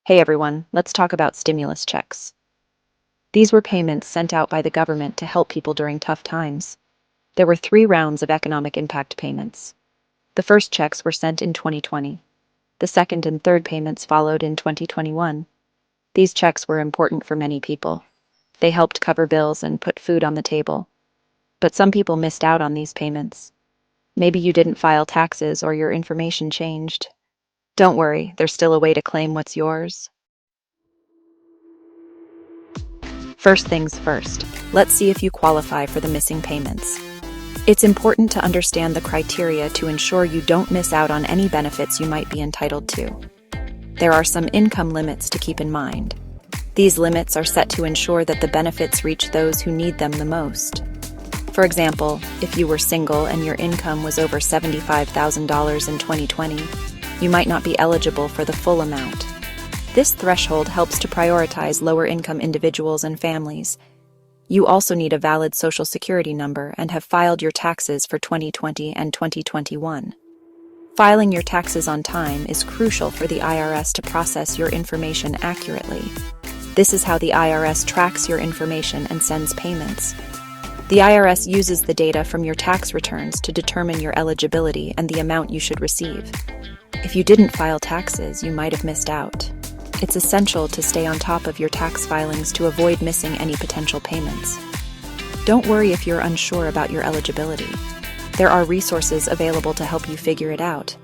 Hey everyone, let's talk about stimulus checks. These were payments sent out by the government to help people during tough times. There were 3 rounds of economic impact payments. The first checks were sent in 2020. The second and third payments followed in 2021. These checks were important for many people. They helped cover bills and put food on the table. But some people missed out on these payments. Maybe you didn't file taxes or your information changed. Don't worry, there's still a way to claim what's yours. First things first, let's see if you qualify for the missing payments. It's important to understand the criteria to ensure you don't miss out on any benefits you might be entitled to. There are some income limits to keep in mind. These limits are set to ensure that the benefits reach those who need them the most. For example, if you were single and your income was over $75,000 in 2020, you might not be eligible for the full amount. This threshold helps to prioritize lower-income individuals and families. You also need a valid Social Security number and have filed your taxes for 2020 and 2021. Filing your taxes on time is crucial for the IRS to process your information accurately. This is how the IRS tracks your information and sends payments. The IRS uses the data from your tax returns to determine your eligibility and the amount you should receive. If you didn't file taxes, you might have missed out. It's essential to stay on top of your tax filings to avoid missing any potential payments. Don't worry if you're unsure about your eligibility. There are resources available to help you figure it out.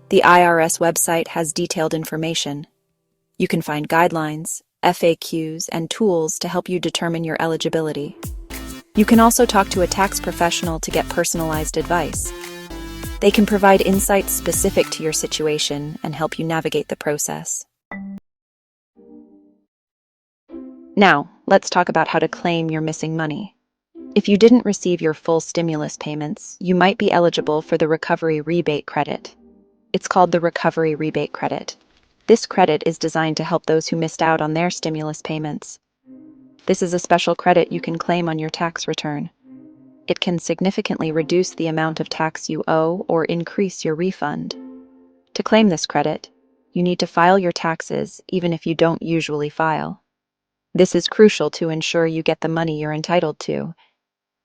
The IRS website has detailed information. You can find guidelines, FAQs, and tools to help you determine your eligibility. You can also talk to a tax professional to get personalized advice. They can provide insights specific to your situation and help you navigate the process. Now, let's talk about how to claim your missing money. If you didn't receive your full stimulus payments, you might be eligible for the Recovery Rebate Credit. It's called the Recovery Rebate Credit. This credit is designed to help those who missed out on their stimulus payments. This is a special credit you can claim on your tax return. It can significantly reduce the amount of tax you owe or increase your refund. To claim this credit, you need to file your taxes even if you don't usually file. This is crucial to ensure you get the money you're entitled to.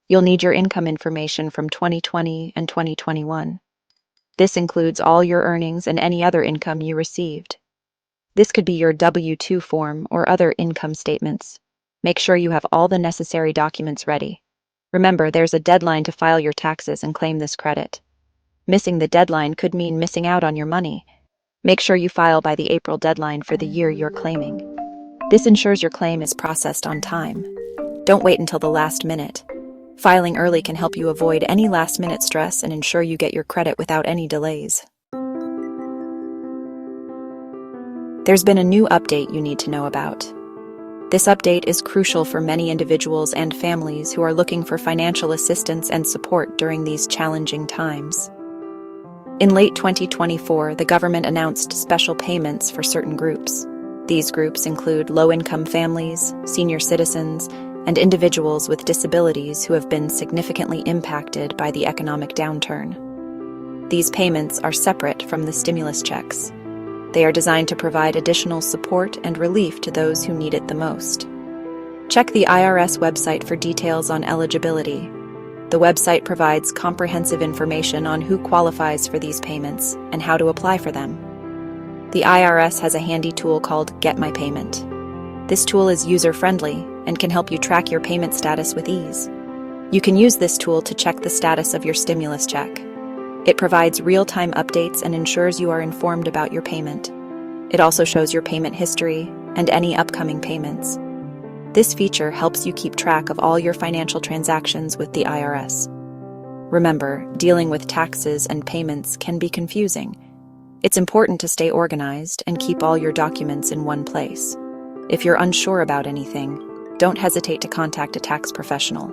You'll need your income information from 2020 and 2021. This includes all your earnings and any other income you received. This could be your W-2 form or other income statements. Make sure you have all the necessary documents ready. Remember, there's a deadline to file your taxes and claim this credit. Missing the deadline could mean missing out on your money. Make sure you file by the April deadline for the year you're claiming. This ensures your claim is processed on time. Don't wait until the last minute. Filing early can help you avoid any last-minute stress and ensure you get your credit without any delays. There's been a new update you need to know about. This update is crucial for many individuals and families who are looking for financial assistance and support during these challenging times. In late 2024, the government announced special payments for certain groups. These groups include low-income families, senior citizens, and individuals with disabilities who have been significantly impacted by the economic downturn. These payments are separate from the stimulus checks. They are designed to provide additional support and relief to those who need it the most. Check the IRS website for details on eligibility. The website provides comprehensive information on who qualifies for these payments and how to apply for them. The IRS has a handy tool called Get My Payment. This tool is user-friendly and can help you track your payment status with ease. You can use this tool to check the status of your stimulus check. It provides real-time updates and ensures you are informed about your payment. It also shows your payment history and any upcoming payments. This feature helps you keep track of all your financial transactions with the IRS. Remember, dealing with taxes and payments can be confusing. It's important to stay organized and keep all your documents in one place. If you're unsure about anything, don't hesitate to contact a tax professional.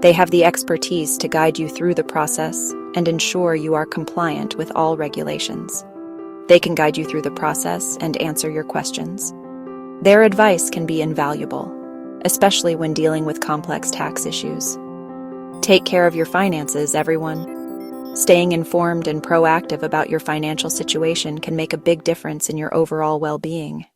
They have the expertise to guide you through the process and ensure you are compliant with all regulations. They can guide you through the process and answer your questions. Their advice can be invaluable, especially when dealing with complex tax issues. Take care of your finances, everyone. Staying informed and proactive about your financial situation can make a big difference in your overall well-being.